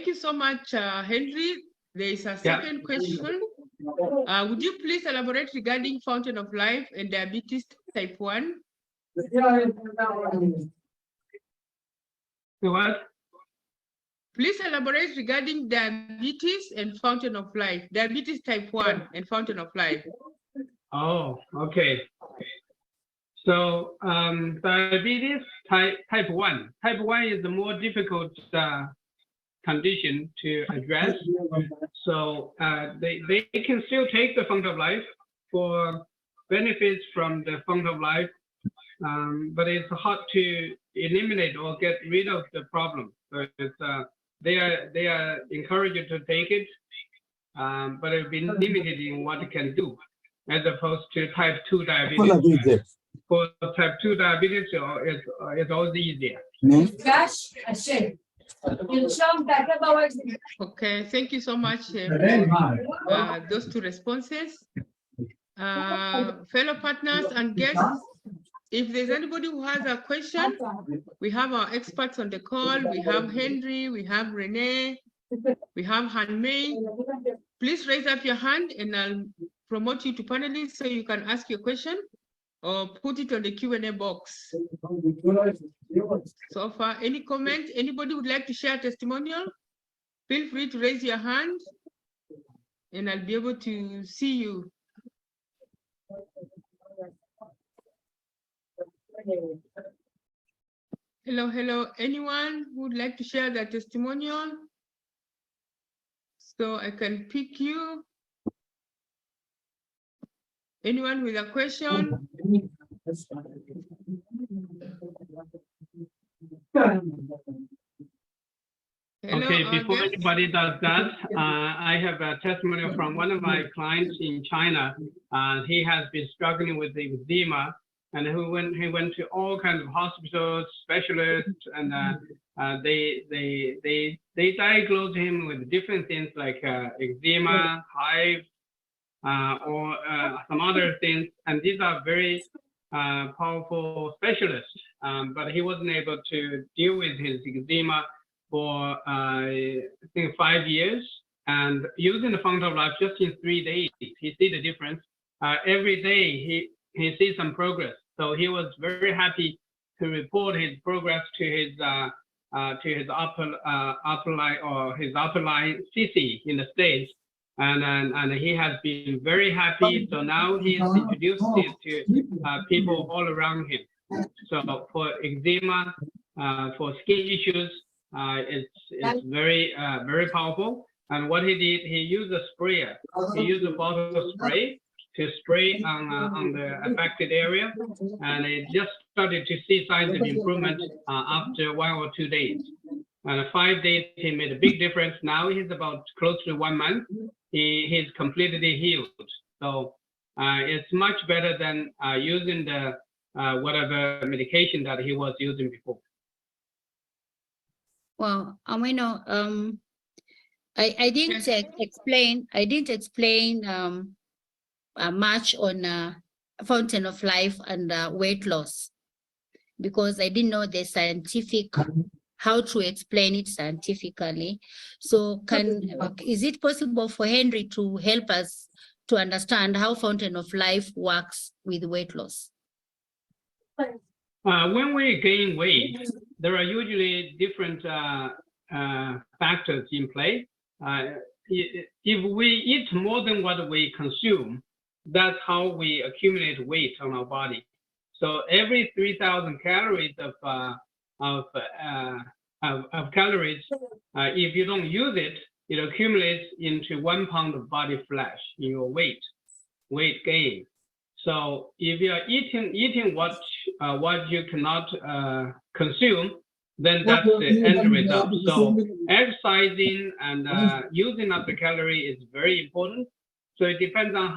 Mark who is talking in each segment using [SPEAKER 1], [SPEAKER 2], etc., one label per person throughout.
[SPEAKER 1] you so much, Henry. There is a second question. Would you please elaborate regarding fountain of life and diabetes type 1?
[SPEAKER 2] What?
[SPEAKER 1] Please elaborate regarding diabetes and fountain of life. Diabetes type 1 and fountain of life.
[SPEAKER 2] Oh, okay. So diabetes type 1. Type 1 is the more difficult condition to address. So they can still take the fountain of life for benefits from the fountain of life, but it's hard to eliminate or get rid of the problem. So it's, they are encouraged to take it, but it's been limited in what it can do, as opposed to type 2 diabetes. For type 2 diabetes, it's always easier.
[SPEAKER 1] Okay, thank you so much for those two responses. Fellow partners and guests, if there's anybody who has a question, we have our experts on the call. We have Henry, we have Renee, we have Han-Mei. Please raise up your hand and I'll promote you to panelists so you can ask your question or put it on the Q&A box. So far, any comment? Anybody would like to share a testimonial? Feel free to raise your hand and I'll be able to see you. Hello, hello. Anyone who would like to share their testimonial? So I can pick you. Anyone with a question? Hello,
[SPEAKER 2] okay, before anybody does that, I have a testimonial from one of my clients in China. He has been struggling with eczema, and he went to all kinds of hospitals, specialists, and they diagnosed him with different things like eczema, hives, or some other things, and these are very powerful specialists, but he wasn't able to deal with his eczema for I think 5 years, and using the fountain of life just in 3 days, he see the difference. Every day he sees some progress, so he was very happy to report his progress to his upper line or his upper line CC in the States. And he has been very happy. So now he's introduced it to people all around him. So for eczema, for skin issues, it's very very powerful. And what he did, he used a sprayer. He used a bottle spray to spray on the affected area, and it just started to see signs of improvement after 1 or 2 days. And 5 days, he made a big difference. Now he's about close to 1 month. He's completely healed. So it's much better than using the whatever medication that he was using before.
[SPEAKER 3] Well, I didn't explain. I didn't explain much on fountain of life and weight loss, because I didn't know the scientific how to explain it scientifically. So is it possible for Henry to help us to understand how fountain of life works with weight loss?
[SPEAKER 2] When we gain weight, there are usually different factors in play. If we eat more than what we consume, that's how we accumulate weight on our body. So every 3,000 calories of calories, if you don't use it, it accumulates into 1 pound of body flesh in your weight gain. So if you are eating what you cannot consume, then that's the end result. So exercising and using up the calorie is very important. So it depends on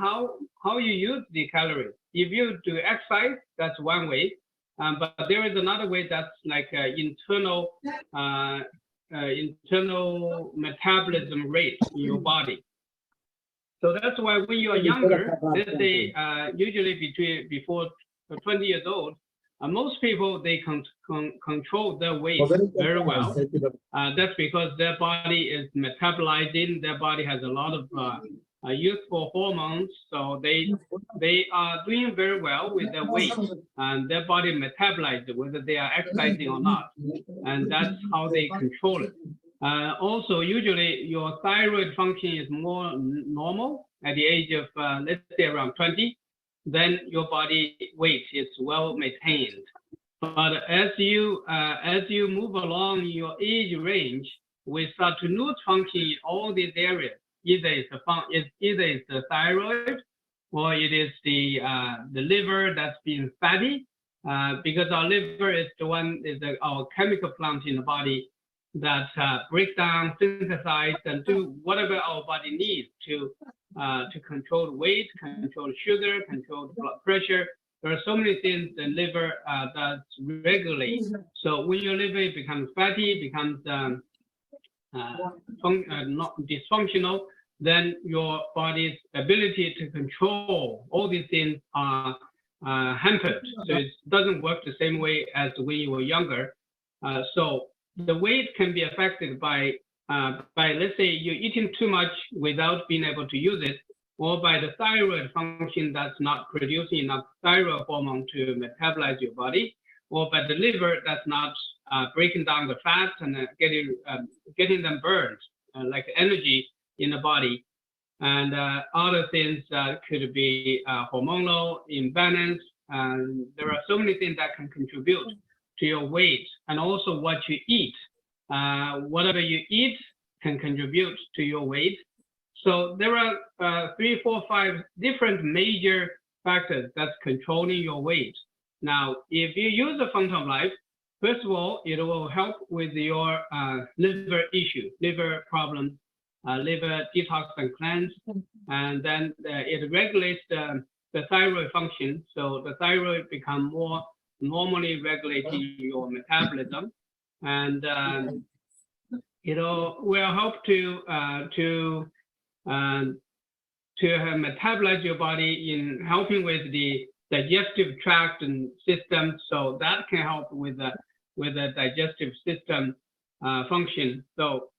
[SPEAKER 2] how you use the calories. If you do exercise, that's one way. But there is another way that's like internal metabolism rate in your body. So that's why when you are younger, let's say usually before 20 years old, most people, they control their weight very well. That's because their body is metabolizing. Their body has a lot of youthful hormones, so they are doing very well with their weight, and their body metabolizes whether they are exercising or not, and that's how they control it. Also, usually your thyroid function is more normal at the age of let's say around 20. Then your body weight is well maintained. But as you move along your age range, we start to lose function in all these areas. Either it's the thyroid, or it is the liver that's being fatty, because our liver is our chemical plant in the body that breaks down, synthesize, and do whatever our body needs to control weight, control sugar, control blood pressure. There are so many things the liver does regulate. So when your liver becomes fatty, becomes not dysfunctional, then your body's ability to control all these things are hampered. So it doesn't work the same way as when you were younger. So the weight can be affected by let's say you're eating too much without being able to use it, or by the thyroid function that's not producing enough thyroid hormone to metabolize your body, or by the liver that's not breaking down the fats and getting them burned, like energy in the body. And other things that could be hormonal imbalance. And there are so many things that can contribute to your weight, and also what you eat. Whatever you eat can contribute to your weight. So there are 3, 4, 5 different major factors that's controlling your weight. Now, if you use the Fountain of Life, first of all, it will help with your liver issue, liver problems, liver detox and cleanse, and then it regulates the thyroid function. So the thyroid become more normally regulating your metabolism, and it will help to metabolize your body in helping with the digestive tract and system. So that can help with the digestive system function. So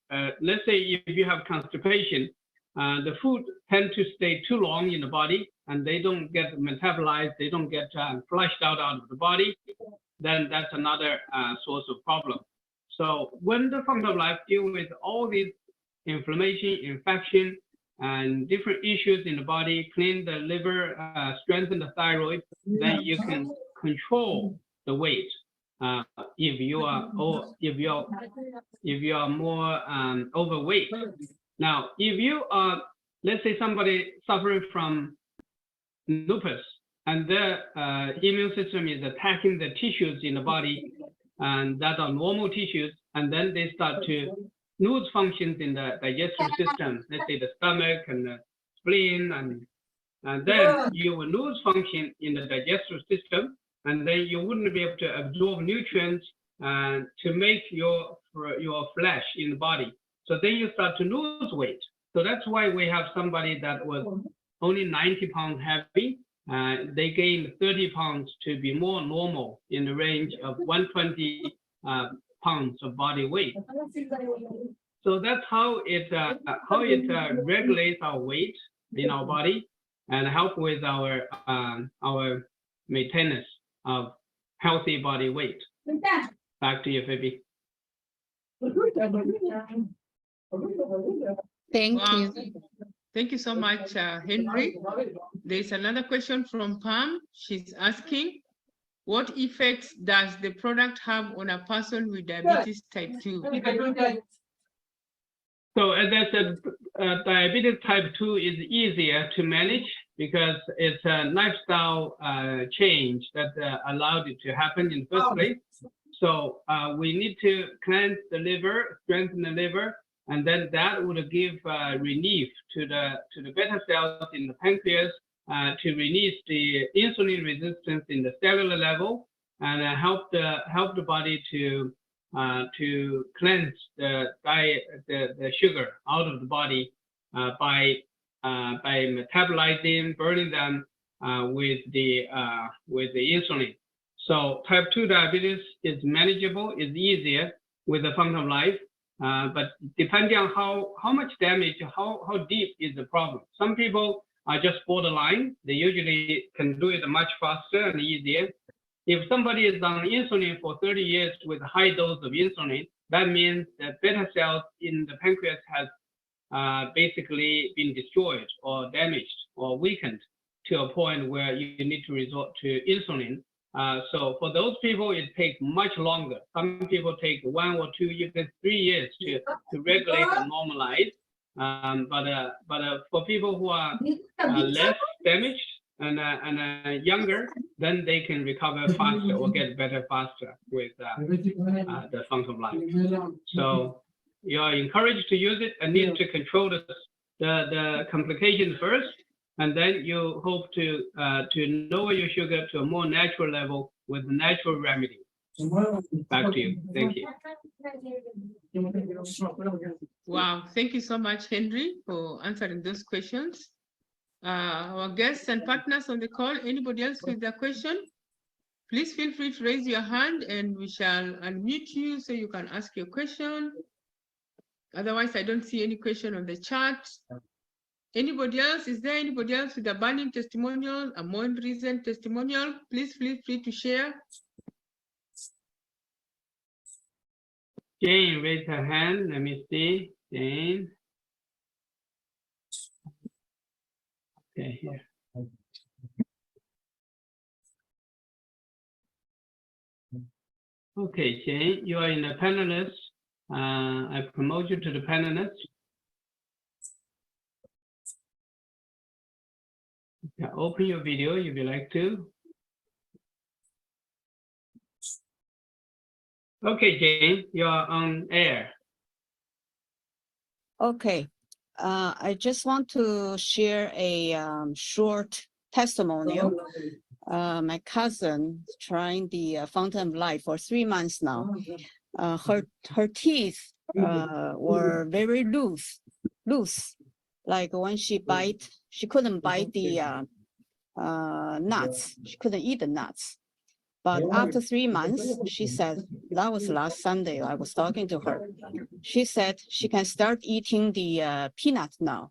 [SPEAKER 2] let's say if you have constipation, the food tend to stay too long in the body, and they don't get metabolized, they don't get flushed out of the body, then that's another source of problem. So when the Fountain of Life deal with all these inflammation, infection, and different issues in the body, clean the liver, strengthen the thyroid, then you can control the weight. If you are more overweight. Now, if you are, let's say somebody suffering from lupus, and their immune system is attacking the tissues in the body, and that are normal tissues, and then they start to lose functions in the digestive system, let's say the stomach and the spleen, and then you will lose function in the digestive system, and then you wouldn't be able to absorb nutrients to make your flesh in the body. So then you start to lose weight. So that's why we have somebody that was only 90 pounds heavy. They gained 30 pounds to be more normal in the range of 120 pounds of body weight. So that's how it regulates our weight in our body and help with our maintenance of healthy body weight. Back to you, Phoebe.
[SPEAKER 3] Thank you.
[SPEAKER 1] Thank you so much, Henry. There's another question from Pam. She's asking, what effects does the product have on a person with diabetes type 2?
[SPEAKER 2] So as I said, diabetes type 2 is easier to manage because it's a lifestyle change that allowed it to happen in the first place. So we need to cleanse the liver, strengthen the liver, and then that would give relief to the beta cells in the pancreas to release the insulin resistance in the cellular level, and help the body to cleanse the sugar out of the body by metabolizing, burning them with the insulin. So type 2 diabetes is manageable, is easier with the Fountain of Life, but depending on how much damage, how deep is the problem. Some people are just borderline. They usually can do it much faster and easier. If somebody is on insulin for 30 years with a high dose of insulin, that means that beta cells in the pancreas has basically been destroyed or damaged or weakened to a point where you need to resort to insulin. So for those people, it takes much longer. Some people take 1 or 2, even 3 years to regulate and normalize. But for people who are less damaged and younger, then they can recover faster or get better faster with the Fountain of Life. So you are encouraged to use it and need to control the complications first, and then you hope to lower your sugar to a more natural level with natural remedy. Back to you. Thank you.
[SPEAKER 1] Wow, thank you so much, Henry, for answering those questions. Our guests and partners on the call, anybody else with a question? Please feel free to raise your hand and we shall unmute you so you can ask your question. Otherwise, I don't see any question on the chat. Anybody else? Is there anybody else with a burning testimonial, a more recent testimonial? Please feel free to share.
[SPEAKER 2] Jane, raise her hand. Let me see. Jane. Okay, here. Okay, Jane, you are in the panelist. I promote you to the panelist. Yeah, open your video if you like to. Okay, Jane, you're on air.
[SPEAKER 4] Okay, I just want to share a short testimonial. My cousin trying the Fountain of Life for 3 months now. Her teeth were very loose. Like when she bite, she couldn't bite the nuts. She couldn't eat the nuts. But after 3 months, she said, that was last Sunday, I was talking to her. She said she can start eating the peanut now.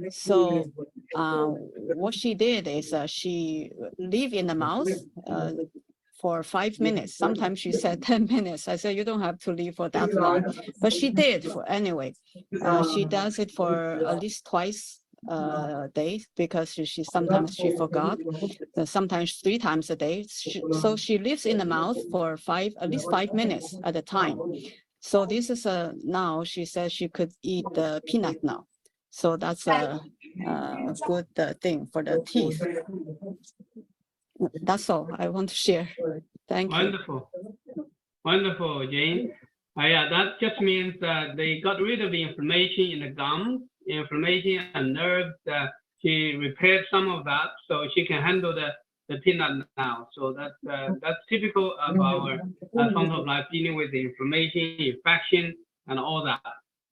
[SPEAKER 4] So what she did is she leave in the mouth for 5 minutes. Sometimes she said 10 minutes. I said, you don't have to leave for that long. But she did anyway. She does it for at least twice a day because she sometimes she forgot, sometimes 3 times a day. So she lives in the mouth for at least 5 minutes at a time. So this is now she says she could eat the peanut now. So that's a good thing for the teeth. That's all I want to share. Thank you.
[SPEAKER 2] Wonderful. Wonderful, Jane. Yeah, that just means that they got rid of the inflammation in the gums, inflammation and nerves. She repaired some of that, so she can handle the peanut now. So that's typical of our Fountain of Life, dealing with the inflammation, infection, and all that.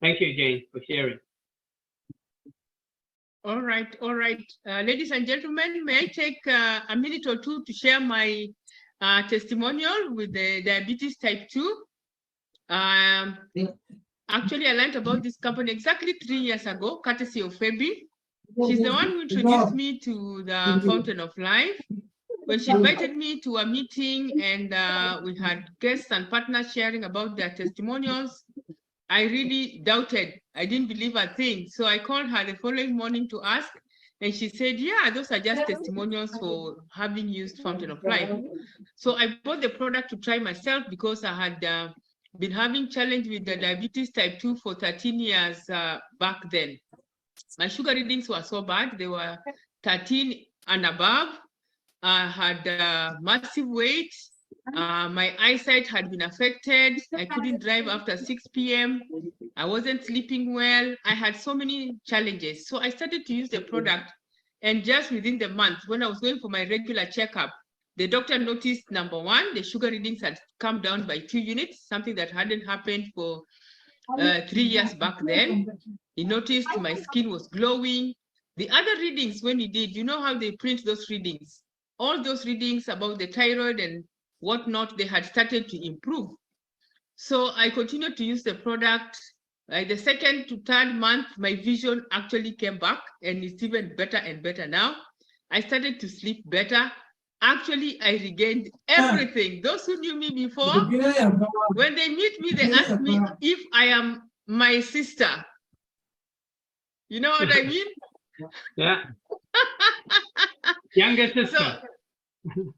[SPEAKER 2] Thank you, Jane, for sharing.
[SPEAKER 1] All right. Ladies and gentlemen, may I take a minute or two to share my testimonial with the diabetes type 2? Actually, I learned about this company exactly 3 years ago, courtesy of Phoebe. She's the one who introduced me to the Fountain of Life. When she invited me to a meeting and we had guests and partners sharing about their testimonials, I really doubted. I didn't believe a thing. So I called her the following morning to ask, and she said, yeah, those are just testimonials for having used Fountain of Life. So I bought the product to try myself because I had been having challenge with the diabetes type 2 for 13 years back then. My sugar readings were so bad. They were 13 and above. I had massive weight. My eyesight had been affected. I couldn't drive after 6 p.m. I wasn't sleeping well. I had so many challenges. So I started to use the product. And just within the month, when I was going for my regular checkup, the doctor noticed, number one, the sugar readings had come down by 2 units, something that hadn't happened for 3 years back then. He noticed my skin was glowing. The other readings, when he did, you know how they print those readings? All those readings about the thyroid and whatnot, they had started to improve. So I continued to use the product. Like the second to third month, my vision actually came back, and it's even better and better now. I started to sleep better. Actually, I regained everything. Those who knew me before, when they meet me, they ask me if I am my sister. You know what I mean?
[SPEAKER 2] Yeah. Younger sister.
[SPEAKER 1] So,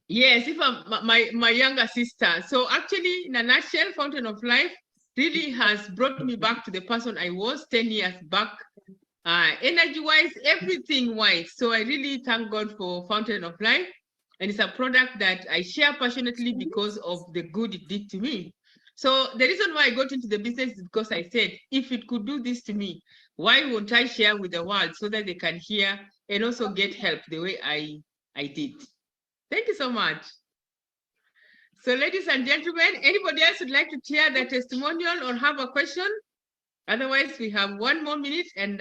[SPEAKER 1] yes, if I'm my younger sister. So actually, in a nutshell, Fountain of Life really has brought me back to the person I was 10 years back, energy-wise, everything-wise. So I really thank God for Fountain of Life. And it's a product that I share passionately because of the good it did to me. So the reason why I got into the business is because I said, if it could do this to me, why won't I share with the world so that they can hear and also get help the way I did. Thank you so much. So ladies and gentlemen, anybody else would like to share their testimonial or have a question? Otherwise, we have 1 more minute and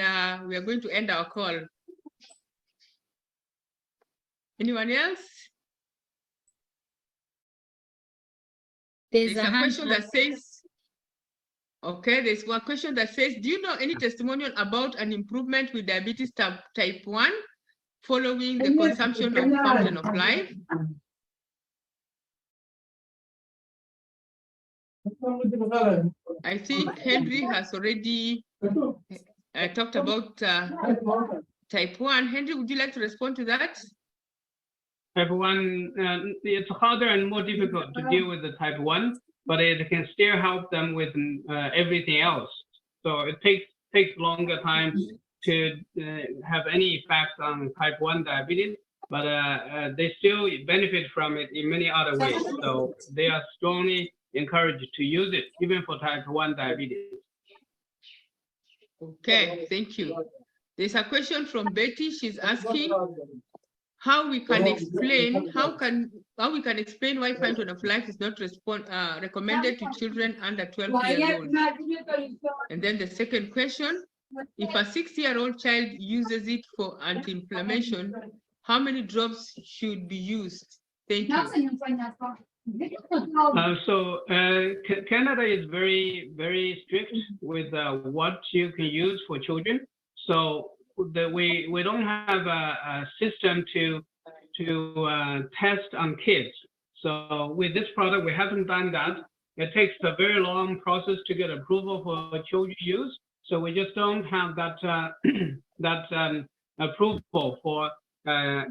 [SPEAKER 1] we are going to end our call. Anyone else? There's a question that says, okay, there's one question that says, do you know any testimonial about an improvement with diabetes type 1 following the consumption of Fountain of Life? I think Henry has already talked about type 1. Henry, would you like to respond to that?
[SPEAKER 2] Type 1, it's harder and more difficult to deal with the type 1, but it can still help them with everything else. So it takes longer time to have any effect on type 1 diabetes, but they still benefit from it in many other ways. So they are strongly encouraged to use it, even for type 1 diabetes.
[SPEAKER 1] Okay, thank you. There's a question from Betty. She's asking how we can explain why Fountain of Life is not recommended to children under 12 years old. And then the second question, if a 6-year-old child uses it for anti-inflammation, how many drops should be used? Thank you.
[SPEAKER 2] Canada is very, very strict with what you can use for children. So we don't have a system to test on kids. So with this product, we haven't done that. It takes a very long process to get approval for children use. So we just don't have that approval for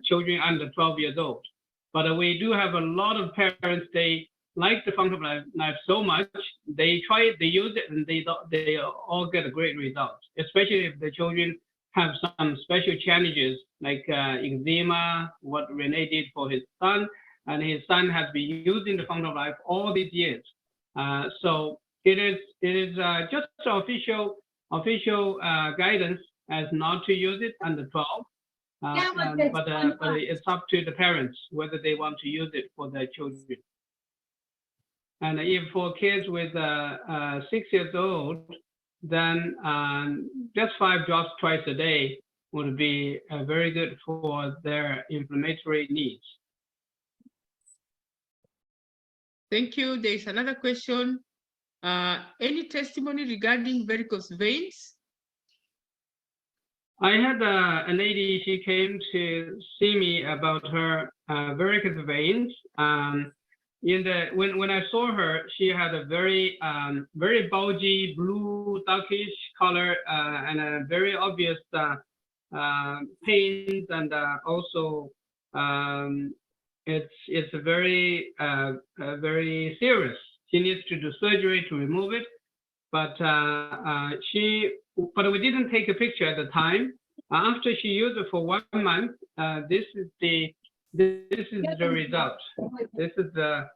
[SPEAKER 2] children under 12 years old. But we do have a lot of parents, they like the Fountain of Life so much, they try it, they use it, and they all get a great result, especially if the children have some special challenges like eczema, what Rene did for his son, and his son has been using the Fountain of Life all these years. So it is just official guidance as not to use it under 12. But it's up to the parents whether they want to use it for their children. And if for kids with 6 years old, then just 5 drops twice a day would be very good for their inflammatory needs.
[SPEAKER 1] Thank you. There is another question. Any testimony regarding varicose veins?
[SPEAKER 2] I had a lady, she came to see me about her varicose veins. When I saw her, she had a very bulgy blue darkish color and a very obvious pains, and also it's very serious. She needs to do surgery to remove it, but we didn't take a picture at the time. After she used it for 1 month, this is the result. This is the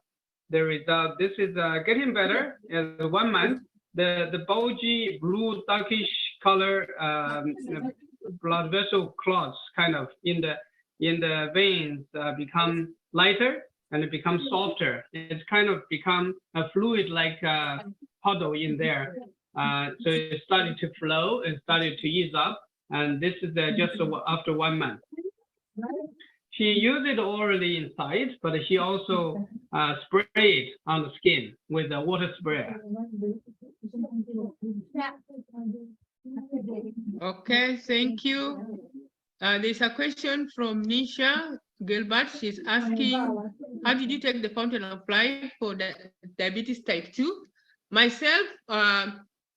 [SPEAKER 2] result. This is getting better. In 1 month, the bulgy blue darkish color blood vessel clots kind of in the veins become lighter, and it becomes softer. It's kind of become a fluid like puddle in there. So it started to flow and started to ease up. And this is just after 1 month. she used it orally inside, but she also sprayed on the skin with a water sprayer.
[SPEAKER 1] Okay, thank you. There's a question from Nisha Gilbert. She's asking, how did you take the fountain of life for the diabetes type 2? Myself,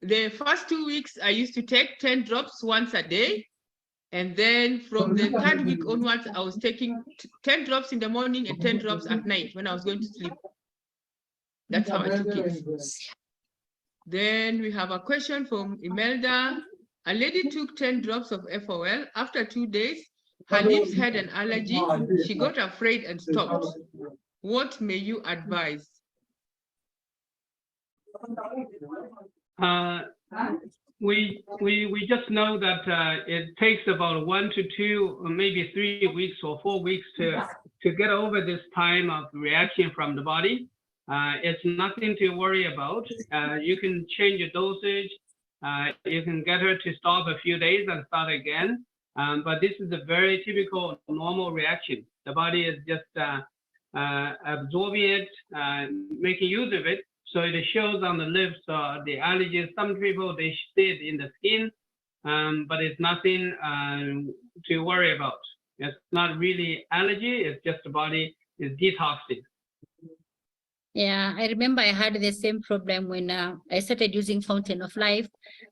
[SPEAKER 1] the first 2 weeks, I used to take 10 drops once a day. And then from the third week onwards, I was taking 10 drops in the morning and 10 drops at night when I was going to sleep. That's how I took it. Then we have a question from Imelda. A lady took 10 drops of FOL. After 2 days, her lips had an allergy. She got afraid and stopped. What may you advise?
[SPEAKER 2] We just know that it takes about 1 to 2, or maybe 3 weeks or 4 weeks to get over this time of reaction from the body. It's nothing to worry about. You can change your dosage. You can get her to stop a few days and start again. But this is a very typical normal reaction. The body is just absorbing it, making use of it. So it shows on the lips, the allergies. Some people, they see it in the skin, but it's nothing to worry about. It's not really allergy, it's just the body is detoxing.
[SPEAKER 3] Yeah, I remember I had the same problem when I started using Fountain of Life.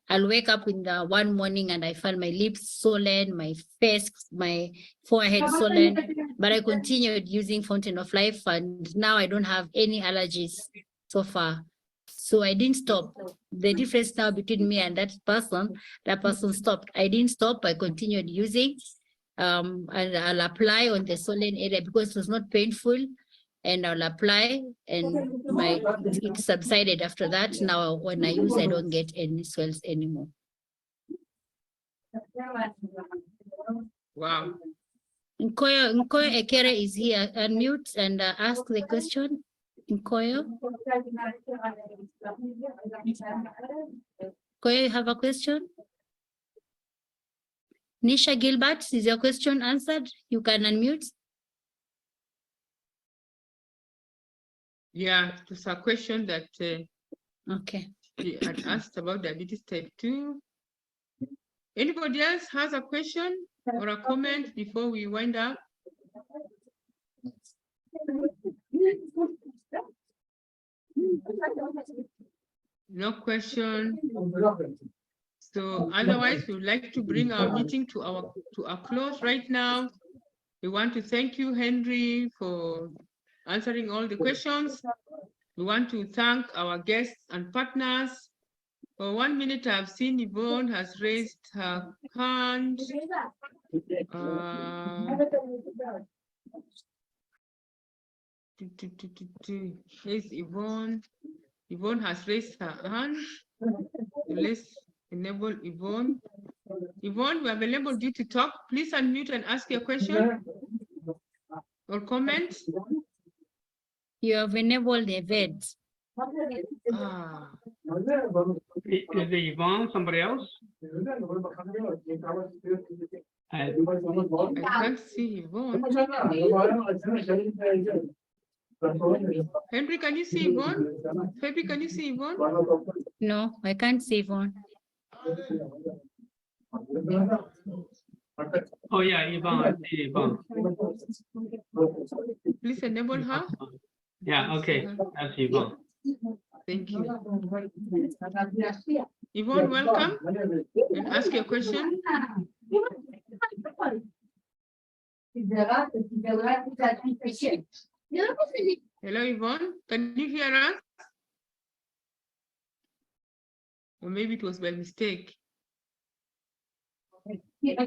[SPEAKER 3] I'll wake up in the one morning and I found my lips swollen, my face, my forehead swollen, but I continued using Fountain of Life and now I don't have any allergies so far. So I didn't stop. The difference now between me and that person stopped. I didn't stop, I continued using and I'll apply on the swollen area because it was not painful. And I'll apply and it subsided after that. Now when I use, I don't get any swells anymore.
[SPEAKER 1] Wow.
[SPEAKER 3] Nkoyo Ekere is here. Unmute and ask the question. Nkoyo. Nkoyo, you have a question? Nisha Gilbert, is your question answered? You can unmute.
[SPEAKER 1] Yeah, it's a question that
[SPEAKER 3] Okay.
[SPEAKER 1] she had asked about diabetes type 2. Anybody else has a question or a comment before we wind up? No question. So otherwise, we would like to bring our meeting to a close right now. We want to thank you, Henry, for answering all the questions. We want to thank our guests and partners. For 1 minute, I've seen Yvonne has raised her hand. Here's Yvonne. Yvonne has raised her hand. Let's enable Yvonne. Yvonne, we have enabled you to talk. Please unmute and ask your question or comment.
[SPEAKER 3] You have enabled the event.
[SPEAKER 2] Is it Yvonne, somebody else?
[SPEAKER 1] I can't see Yvonne. Henry, can you see Yvonne? Feby, can you see Yvonne?
[SPEAKER 3] No, I can't see Yvonne.
[SPEAKER 2] Oh yeah, Yvonne, I see Yvonne.
[SPEAKER 1] Please enable her.
[SPEAKER 2] Yeah, okay, that's Yvonne.
[SPEAKER 1] Thank you. Yvonne, welcome and ask your question. Hello, Yvonne. Can you hear us? Or maybe it was by mistake.
[SPEAKER 3] Yeah,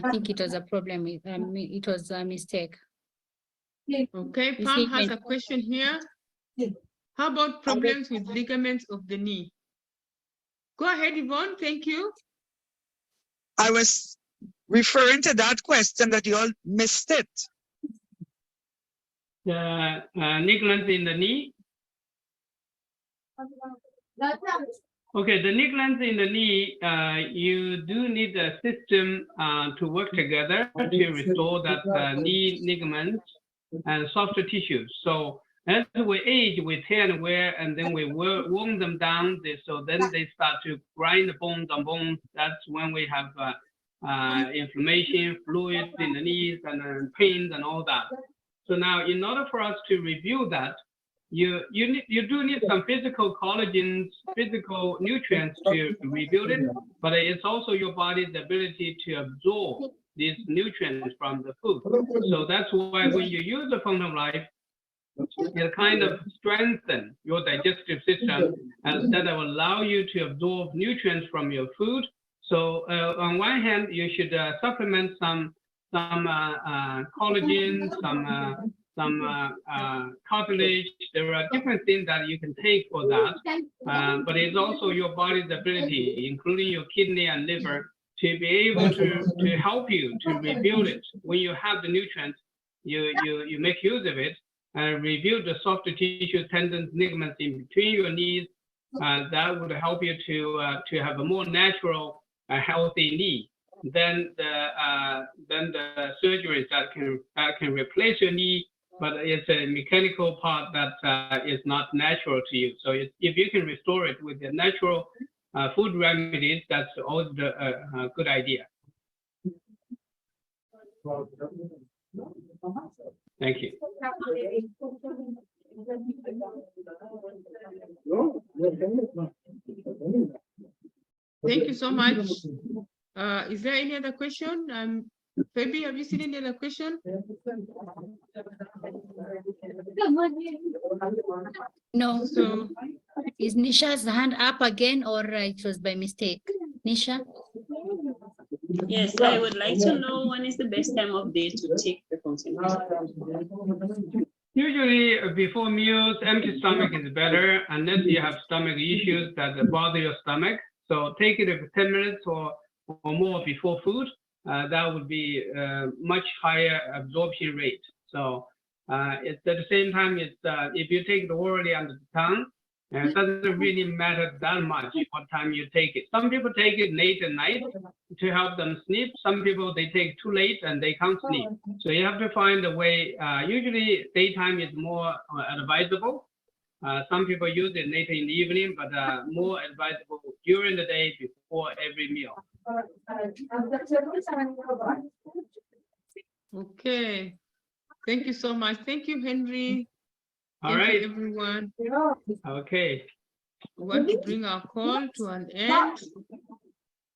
[SPEAKER 3] I think it was a problem. It was a mistake.
[SPEAKER 1] Okay, Pam has a question here. How about problems with ligaments of the knee? Go ahead, Yvonne. Thank you.
[SPEAKER 5] I was referring to that question that you all missed it.
[SPEAKER 2] The ligaments in the knee. Okay, the ligaments in the knee, you do need a system to work together to restore that knee ligaments and softer tissues. So as we age, we tear and wear, and then we worn them down. So then they start to grind the bones on bones. That's when we have inflammation, fluid in the knees, and pain and all that. So now, in order for us to review that, you do need some physical collagens, physical nutrients to rebuild it, but it's also your body's ability to absorb these nutrients from the food. So that's why when you use the Fountain of Life, it kind of strengthens your digestive system, and that will allow you to absorb nutrients from your food. So on one hand, you should supplement some collagen, some cartilage. There are different things that you can take for that, but it's also your body's ability, including your kidney and liver, to be able to help you to rebuild it. When you have the nutrients, you make use of it and rebuild the softer tissue, tendons, ligaments in between your knees. That would help you to have a more natural, healthy knee. Then the surgeries that can replace your knee, but it's a mechanical part that is not natural to you. So if you can restore it with the natural food remedies, that's always a good idea. Thank you.
[SPEAKER 1] Thank you so much. Is there any other question? Phoebe, have you seen any other question?
[SPEAKER 3] No.
[SPEAKER 1] So
[SPEAKER 3] Is Nisha's hand up again, or it was by mistake? Nisha?
[SPEAKER 6] Yes, I would like to know when is the best time of day to take the Fountain.
[SPEAKER 2] Usually before meals, empty stomach is better unless you have stomach issues that bother your stomach. So take it 10 minutes or more before food. That would be much higher absorption rate. So it's at the same time, it's if you take it orally under the tongue, it doesn't really matter that much what time you take it. Some people take it late at night to help them sleep. Some people, they take too late and they can't sleep. So you have to find a way. Usually daytime is more advisable. Some people use it later in the evening, but more advisable during the day before every meal.
[SPEAKER 1] okay. Thank you so much. Thank you, Henry.
[SPEAKER 2] All
[SPEAKER 1] Thank
[SPEAKER 2] right.
[SPEAKER 1] you, everyone.
[SPEAKER 2] Okay.
[SPEAKER 1] We want to bring our call to an end.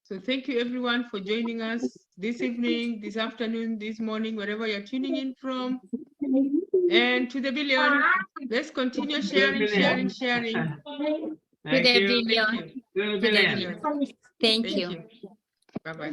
[SPEAKER 1] So thank you, everyone, for joining us this evening, this afternoon, this morning, wherever you're tuning in from. And to the billion, let's continue sharing.
[SPEAKER 2] Thank
[SPEAKER 3] the
[SPEAKER 2] you.
[SPEAKER 3] billion.
[SPEAKER 2] To the
[SPEAKER 3] To the
[SPEAKER 2] billion.
[SPEAKER 3] billion. Thank you.
[SPEAKER 1] Bye-bye.